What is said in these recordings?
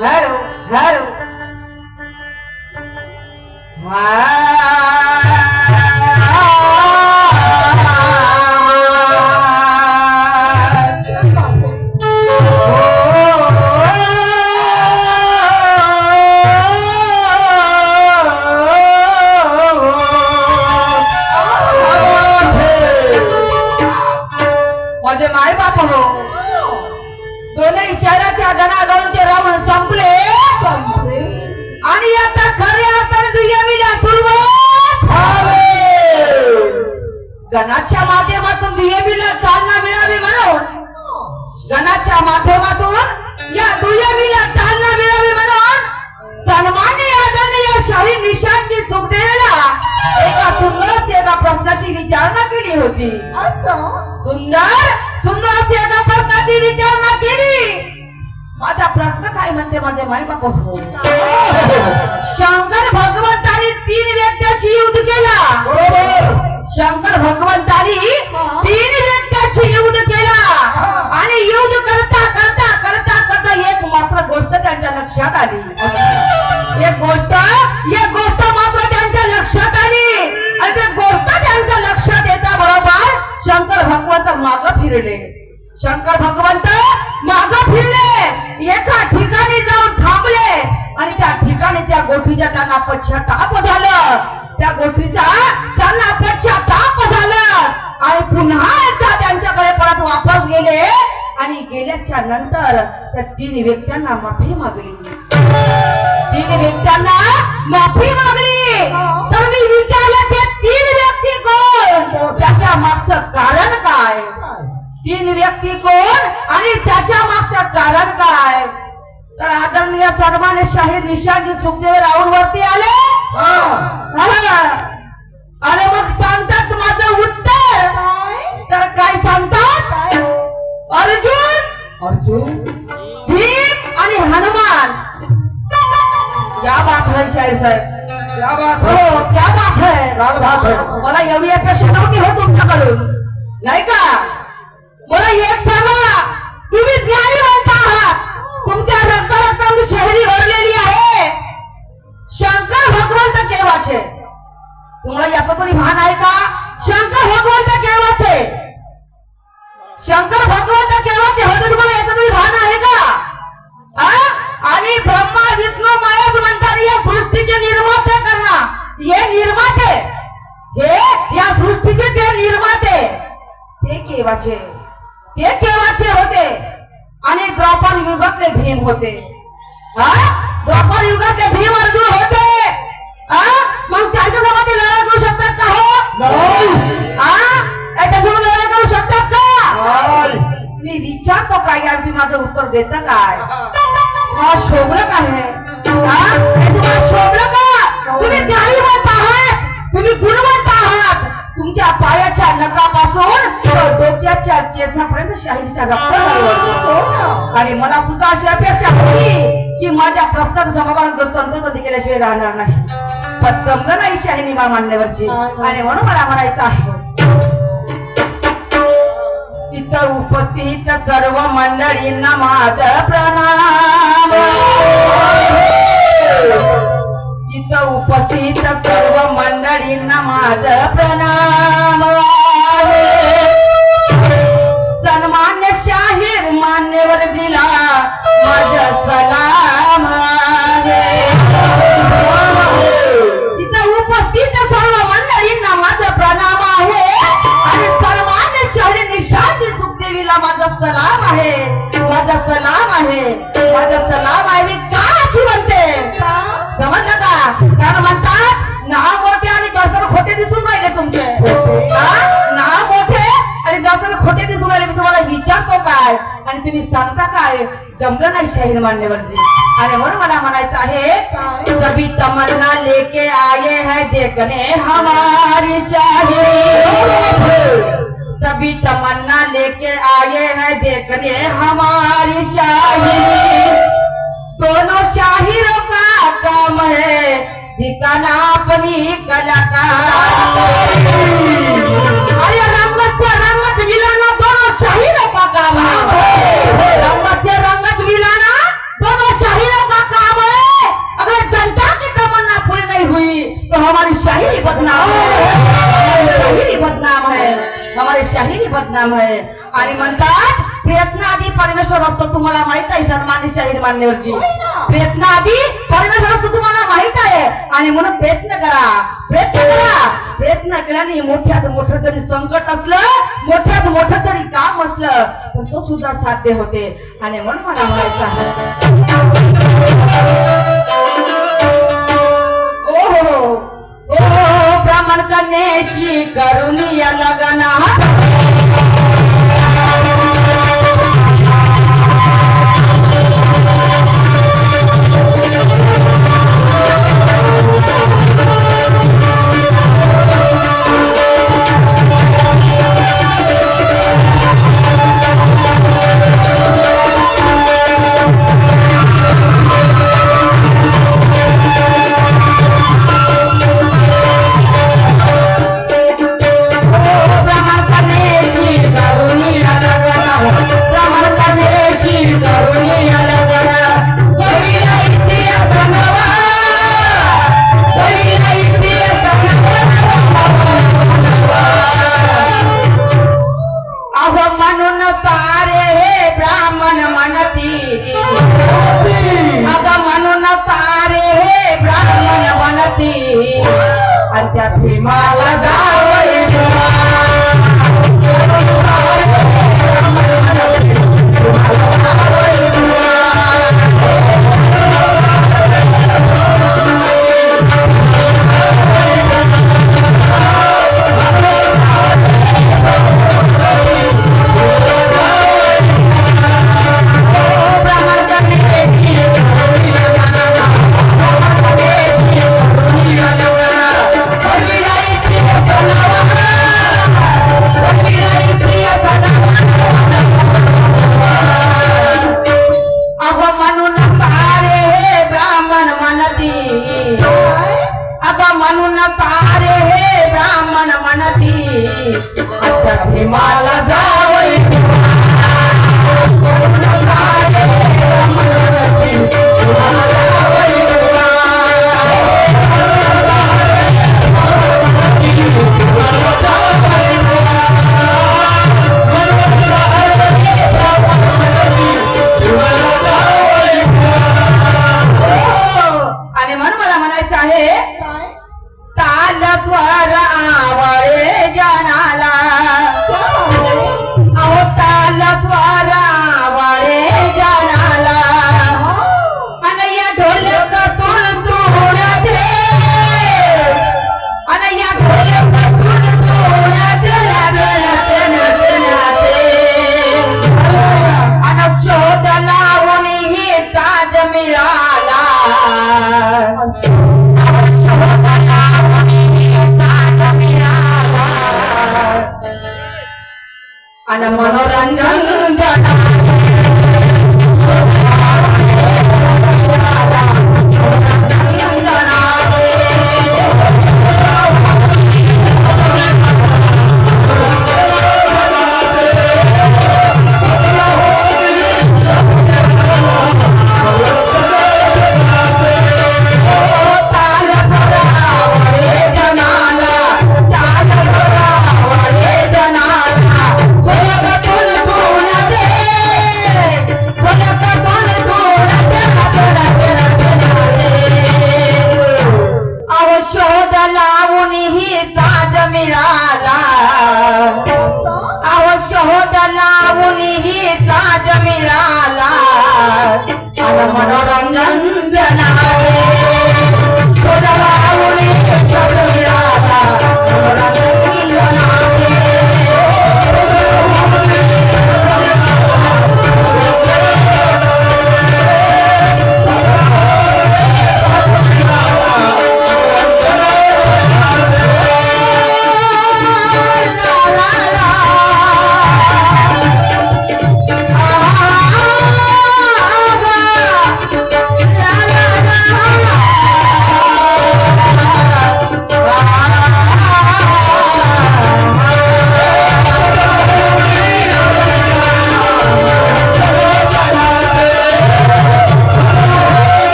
Hello hello माझे माय बाप हो दोन्ही इशाऱ्याच्या गणागणचे रावण संपले आणि आता खऱ्या अर्थाने दुय्यमीला सुरुवात गणाच्या माध्यमातून दुय्यमीला चालना मिळावी म्हणून गणाच्या माध्यमातून या दुय्यमीला चालना मिळावी म्हणून सन्माननीय आदरणीय शाहीर निशांतजी सुखदेवला एका सुंदर प्रश्नाची विचारणा केली होती। सुंदर अशी एका प्रश्नाची विचारणा केली। माझा प्रश्न काय म्हणते माझे माय बाप हो शंकर भगवंतानी 3 व्यक्तीशी युद्ध केला। शंकर भगवंतानी 3 व्यक्तीशी युद्ध केला आणि युद्ध करता करता करता करता एक मात्र गोष्ट त्यांच्या लक्षात आली। एक गोष्ट मात्र त्यांच्या लक्षात आली आणि ते गोष्ट त्यांच्या लक्षात येता बरोबर शंकर भगवंत मागे फिरले। शंकर भगवंत मागे फिरले एका ठिकाणी जाऊन थांबले आणि त्या ठिकाणी त्या गोष्टीचा त्यांना पश्चाताप झालं। त्या गोष्टीचा त्यांना पश्चाताप झालं आणि पुन्हा एकदा त्यांच्याकडे परत वापस गेले आणि गेल्याच्या नंतर त्या 3 व्यक्तींना माफी मागली। 3 व्यक्तींना माफी मागली तर मी विचारलं ते 3 व्यक्ती कोण त्याच्या मागचं कारण काय? 3 व्यक्ती कोण आणि त्याच्या मागचं कारण काय? तर आदरणीय सन्मान्य शाहीर निशांतजी सुखदेव राऊंडवरती आले आणि मग सांगतात माझं उत्तर तर काय सांगतात? अर्जुन भीम आणि हनुमान। क्या बात है शाहीर साहेब, क्या बात हो है, क्या बात है। क्या बात है। मला एवढी अपेक्षा नव्हती हो तुमच्याकडून नाही का? मला एक सांगा तुम्ही ज्ञानीवंत आहात, तुमच्या रक्तामध्ये शहरी भरलेली आहे। शंकर भगवंत केव्हाचे तुम्हाला याचं तरी भान आहे का? शंकर भगवंत केव्हाचे होते तुम्हाला याचं तरी भान आहे का? आणि ब्रह्मा विष्णू महेश म्हणतात या सृष्टीचे निर्माते करणार हे निर्माते हे या सृष्टीचे ते निर्माते ते केव्हाचे होते आणि द्वापर युगातले भीम होते। द्वापर युगातले भीम अर्जुन होते। मग त्यांच्यासोबत लढाई करू शकतात का हो? त्याच्यासोबत लढाई करू शकतात का? मी विचारतो काय यार तुम्ही माझं उत्तर देता काय? शोभलं काय? तुम्हाला शोभलं का? तुम्ही ज्ञानीवंत आहात, तुम्ही गुणवंत आहात। तुमच्या पायाच्या नखापासून डोक्याच्या केसापर्यंत शाहीरचा रक्त गळवतो आणि मला सुद्धा अशी अपेक्षा होती की माझ्या प्रश्नाचं समाधान तंतोतंत केल्याशिवाय राहणार नाही, पण जमलं नाही शाहिनी मान्यवरची आणि म्हणून मला म्हणायचं आहे इथं उपस्थित सर्व मंडळींना माझं प्रणाम। इथं उपस्थित सर्व मंडळींना माझं प्रणाम। सन्मान्य शाहीर मान्यवरजीला माझं सलाम आहे। इथं उपस्थित सर्व मंडळींना माझं प्रणाम आहे आणि सन्मान्य शाहीर निशांतजी सुखदेवीला माझा सलाम आहे। मी का अशी म्हणते समजलं का? कारण म्हणतात नाव मोठे आणि दर्शन खोटे दिसून राहिले तुमचे। नाव मोठे आणि दर्शन खोटे दिसून राहिले। मी तुम्हाला विचारतो काय आणि तुम्ही सांगता काय? जमलं नाही शाहीर मान्यवरजी आणि म्हणून मला म्हणायचं आहे सभी तमन्ना लेके आए हैं देखने हमारी शाहीर। सभी तमन्ना लेके आए हैं देखने हमारी शाहीर। दोनों शाहिरों का काम है दिखाना अपनी कलाकारी। अरे रंगत से रंगत मिलाना दोनों शाहिरों का काम है। रंगत से रंगत मिलाना दोनों शाहिरों का नाम आहे आणि म्हणतात प्रयत्न आधी परमेश्वर असतो तुम्हाला माहित आहे सन्मानित शाहीर मान्यवरची प्रयत्न आधी परमेश्वर असतो तुम्हाला माहित आहे आणि म्हणून प्रयत्न करा प्रयत्न केल्याने मोठ्यात मोठं जरी संकट असलं मोठ्यात मोठं जरी काम असलं पण तो सुद्धा साध्य होते आणि म्हणून मला म्हणायचं आहे ओ ब्राह्मण कन्येशी करून या लग्ना त्या भीमाला भीमाला जावई आणि म्हणून मला म्हणायचं आहे ताल स्वर आवळे जनाला अहो ताल स्वर आवळे जनाला अनया ढोलक तुण तुणाचे अनया ढोलक तुण तुणाचे अन शोध लावून ही ताज मिळाला आणि मनोरंजन मनोरंजन जनावे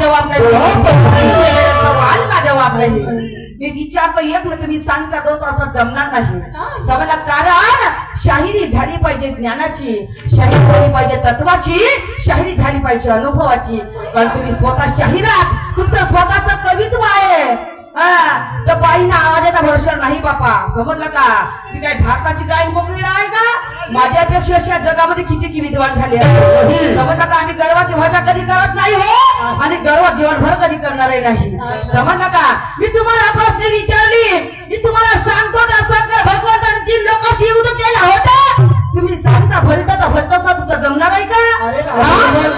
जवाब नाही मेरे सवाल का जवाब नाही मी विचारतो एक ना तुम्ही सांगता दोन असं जमणार नाही समजला कारण शाहिरी झाली पाहिजे ज्ञानाची शाहिरी झाली पाहिजे तत्वाची शाहिरी झाली पाहिजे अनुभवाची कारण तुम्ही स्वतः शाहीर आहात तुमचं स्वतःचं कवित्व आहे तर बाईना आवाजाचा भरोसा नाही बापा समजलं का मी काय भारताची गाय मोकळी आहे का माझ्यापेक्षा अशा जगामध्ये किती विद्वान झाले समजलं का आम्ही गर्वाची भाषा कधी करत नाही हो आणि गर्व जीवनभर कधी करणार नाही समजलं का मी तुम्हाला प्रश्न विचारली मी तुम्हाला सांगतो का शंकर भगवंताने 3 लोकांशी युद्ध केला होता तुम्ही सांगता भलताचा भलता तुमचं जमणार आहे का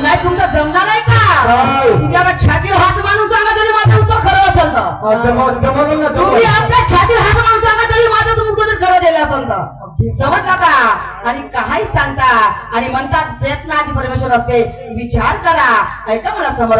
नाही तुमचं जमणार आहे का तुम्ही छातीवर हात मारून सांगा तरी माझं उत्तर खरं असेल तर तुम्ही आपल्या छातीवर हात मारून सांगा तरी माझं उत्तर खरं दिलं असेल तर समजला का आणि काही सांगता आणि म्हणतात प्रयत्न आधी परमेश्वर असते विचार करा ऐका मला समोर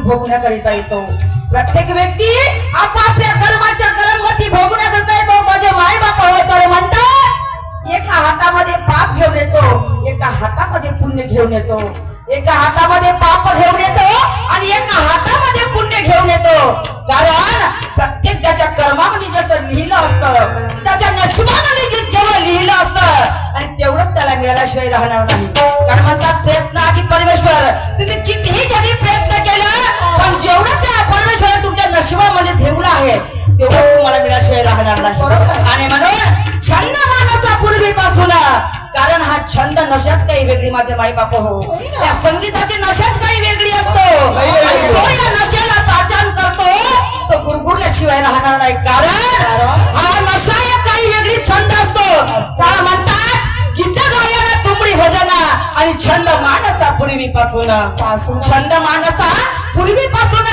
भोगण्याकरिता येतो प्रत्येक व्यक्ती आपापल्या कर्माच्या कर्मगती भोगण्याकरिता येतो माझे माय बाप होय म्हणतात एका हातामध्ये पाप घेऊन येतो एका हातामध्ये पुण्य घेऊन येतो एका हातामध्ये पाप घेऊन येतो आणि एका हातामध्ये पुण्य घेऊन येतो कारण प्रत्येक ज्याच्या कर्मामध्ये जसं लिहिलं असतं त्याच्या नशिबामध्ये जेव्हा लिहिलं असतं आणि तेवढंच त्याला मिळाल्याशिवाय राहणार नाही कारण म्हणतात प्रयत्न आधी परमेश्वर तुम्ही कितीही जरी प्रयत्न केला पण जेवढं त्या परमेश्वराने तुमच्या नशिबामध्ये ठेवलं आहे तेवढं तुम्हाला मिळाल्याशिवाय राहणार नाही आणि म्हणून छंद मानाचा पूर्वीपासून कारण हा छंद नशाच काही वेगळी माझे माई बाप हो त्या संगीताची नशाच काही वेगळी असतो आणि तो या नशेला पाचान करतो तो गुरगुरल्याशिवाय राहणार नाही कारण हा नशा एक काही वेगळी छंद असतो त्याला म्हणतात गीत गायन तुमडी भजना आणि छंद मानसा पूर्वीपासून छंद मानसा पूर्वीपासून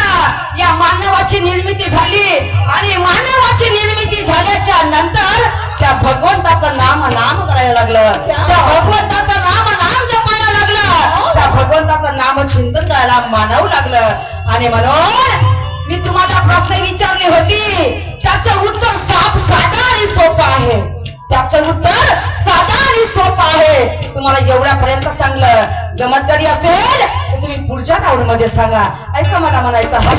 या मानवाची निर्मिती झाली आणि मानवाची निर्मिती झाल्याच्या नंतर त्या भगवंताचं नाम करायला लागलं त्या भगवंताचं नाम जपायला लागलं त्या भगवंताचं नाम चिंतन करायला मानावं लागलं आणि म्हणून मी तुम्हाला प्रश्न विचारली होती त्याचं उत्तर साधा आणि सोपं आहे त्याचं उत्तर साधा आणि सोपं आहे तुम्हाला एवढ्यापर्यंत सांगलं जमत जरी असेल तर तुम्ही पुढच्या राऊंड मध्ये सांगा ऐका मला म्हणायचं हा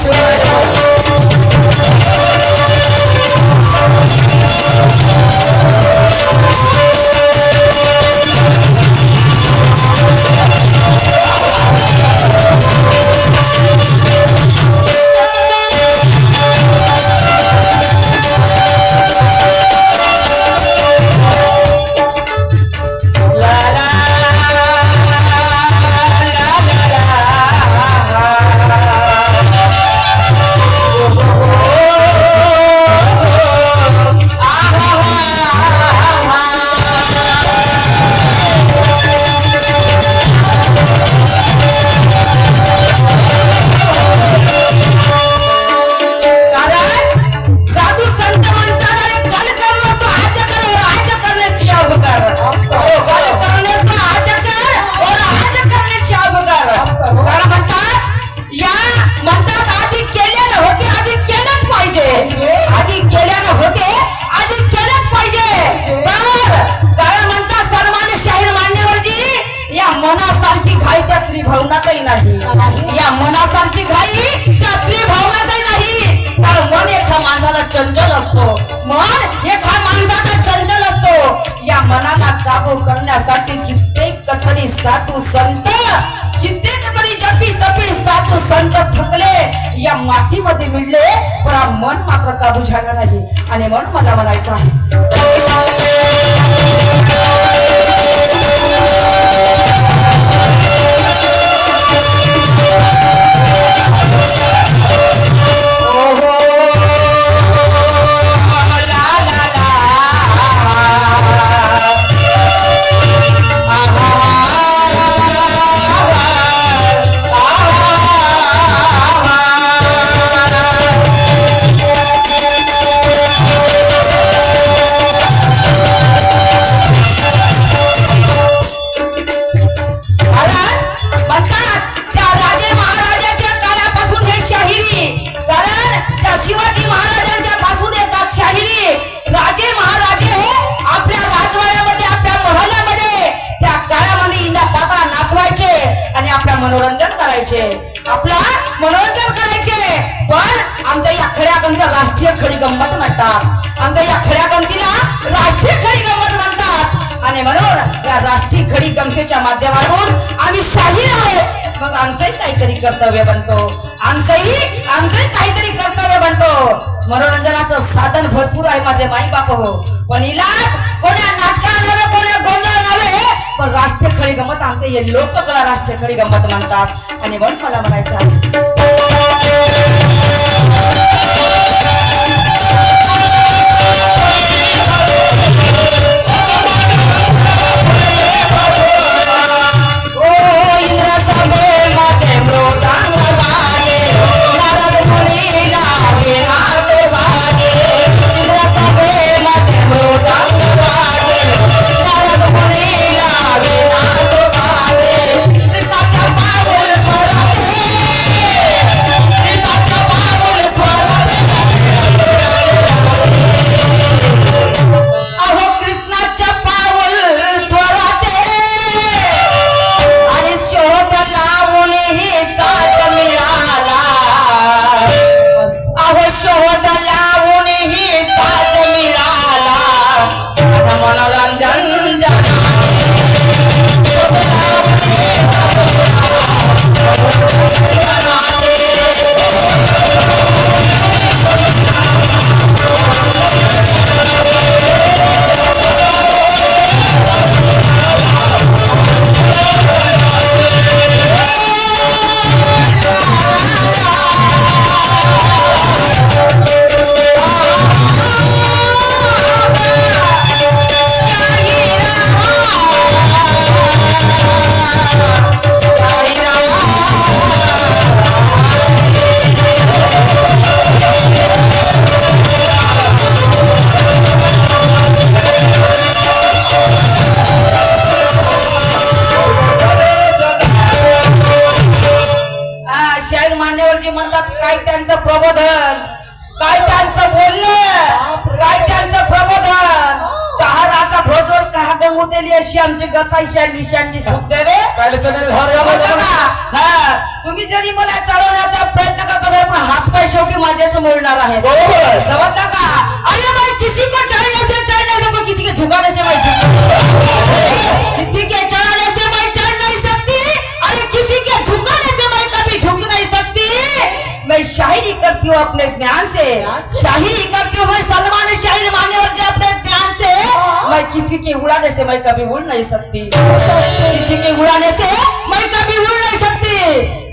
नाही. या मनासारखी घाई त्या त्रिभावनातही नाही. कारण मन एका माणसाला चंचल असतो. मन एका माणसाचा चंचल असतो. या मनाला काबू करण्यासाठी कित्येक तरी साधू संत, कित्येक तरी जपी तपी साधू संत थकले, या मातीमध्ये मिळले, पण हा मन मात्र काबू झाला नाही. आणि म्हणून मला म्हणायचं आहे, मनोरंजन करायचे, आपला मनोरंजन करायचे. पण आमच्या या खड्या गंतीला राष्ट्रीय खडी गंमत म्हणतात. आमच्या या खड्या गंतीला राष्ट्रीय खडी गंमत म्हणतात. आणि म्हणून या राष्ट्रीय खडी गंमतीच्या माध्यमातून आम्ही शाहीर आहोत. मग आमचंही काहीतरी कर्तव्य बनतो. आमचंही काहीतरी कर्तव्य बनतो. मनोरंजनाचं साधन भरपूर आहे माझे माई बाप हो, पण इलाज कोण्या नाटका नव्हे, कोण्या गोंधळ नव्हे, पण राष्ट्रीय खडी गंमत आमचे हे लोककला राष्ट्रीय खडी गंमत म्हणतात. आणि म्हणून मला म्हणायचं आहे, म्हणतात काय त्यांचं प्रबोधन, काय त्यांचं बोलणं, काय त्यांचं प्रबोधन. कहाराचा भोजोर कहा गंगोतेली अशी आमची गताईशा निशांची सुखदेवे तुम्ही जरी मला चढवण्याचा प्रयत्न करत असाल, पण हातपाय शेवटी माझ्याच मोडणार आहे. समजला का? अरे भाई किसी को चढ़ने से तो किसी के झुकाने से मैं किसी के चढ़ाने से मैं चढ़ नहीं सकती. अरे किसी के झुकाने से मैं कभी झुक नहीं सकती. मैं शायरी करती हूँ अपने ज्ञान से, शायरी करती हूँ मैं सलमान शायर मान्यवर के अपने ज्ञान से. मैं किसी के उड़ाने से मैं कभी उड़ नहीं सकती. किसी के उड़ाने से मैं कभी उड़ नहीं सकती.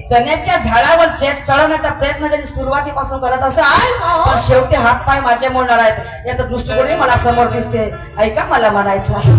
चण्याच्या झाडावर चढवण्याचा प्रयत्न जरी सुरुवातीपासून करत असाल, पण शेवटी हातपाय माझे मोडणार आहेत. याचा दृष्टिकोन मला समोर दिसते. ऐका मला म्हणायचं आहे.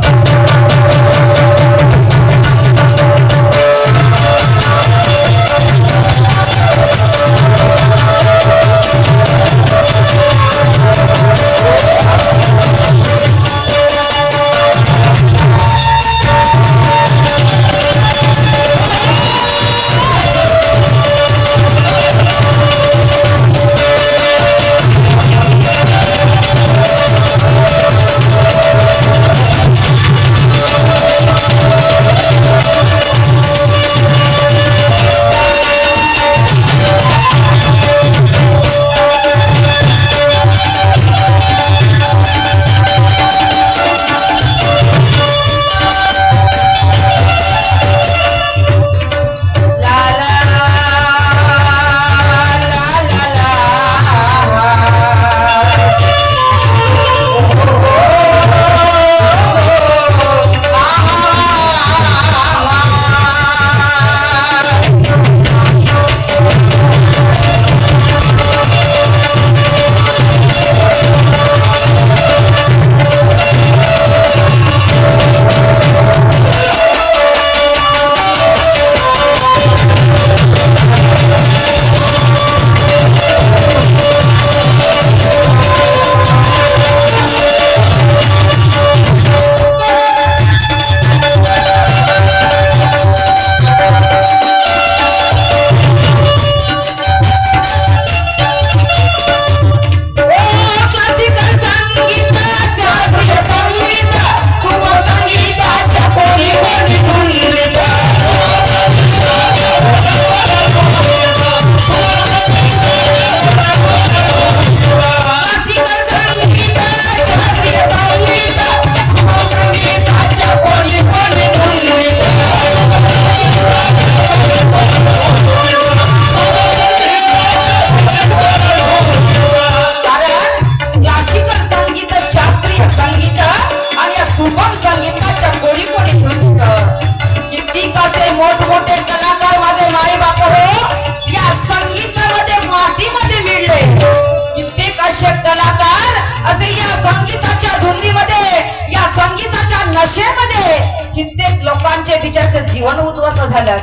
जीवन उद्ध्वस्त झालं.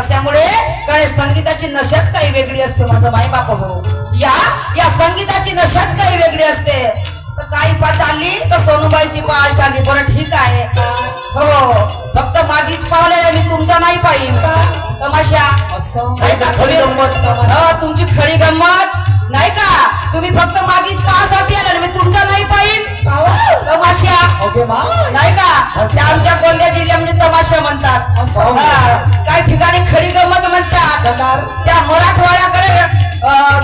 त्यामुळे गणेश संगीताची नशाच काही वेगळी असते माझं माई बाप हो. या संगीताची नशाच काही वेगळी असते. तर काही पा चालली तर सोनूबाईची पाल चालली. बरं ठीक आहे हो, फक्त माझीच पावले मी तुमचा नाही पाहिन. तमाशा तुमची खरी गंमत नाही का? तुम्ही फक्त माझीच पाहासाठी आला, मी तुमचा नाही पाहिन. तमाशा नाही का? त्या आमच्या कोणत्या जिल्ह्यामध्ये तमाशा म्हणतात, काही ठिकाणी खरी गंमत म्हणतात, त्या मराठवाड्याकडे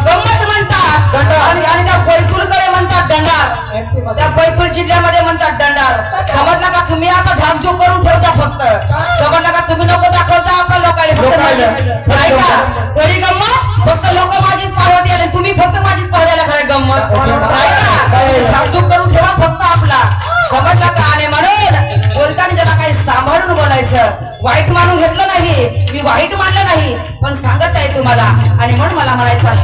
गंमत म्हणतात आणि त्या बैतूलकडे म्हणतात दंडार. त्या बैतूल जिल्ह्यामध्ये म्हणतात दंडार. समजला का? तुम्ही आता झाकझूक करून ठेवता फक्त. समजला का? तुम्ही नको दाखवता आपल्या लोकांना नाही का? खरी गंमत फक्त लोक माझीच पाहती आले, तुम्ही फक्त माझीच पाहण्याला खरी गंमत नाही का? झाकझूक करून ठेवा फक्त आपला. समजला का? आणि म्हणून बोलताना ज्याला काही सांभाळून बोलायचं, वाईट मानून घेतलं नाही, मी वाईट मानलं नाही, पण सांगत आहे तुम्हाला. आणि म्हणून मला म्हणायचं आहे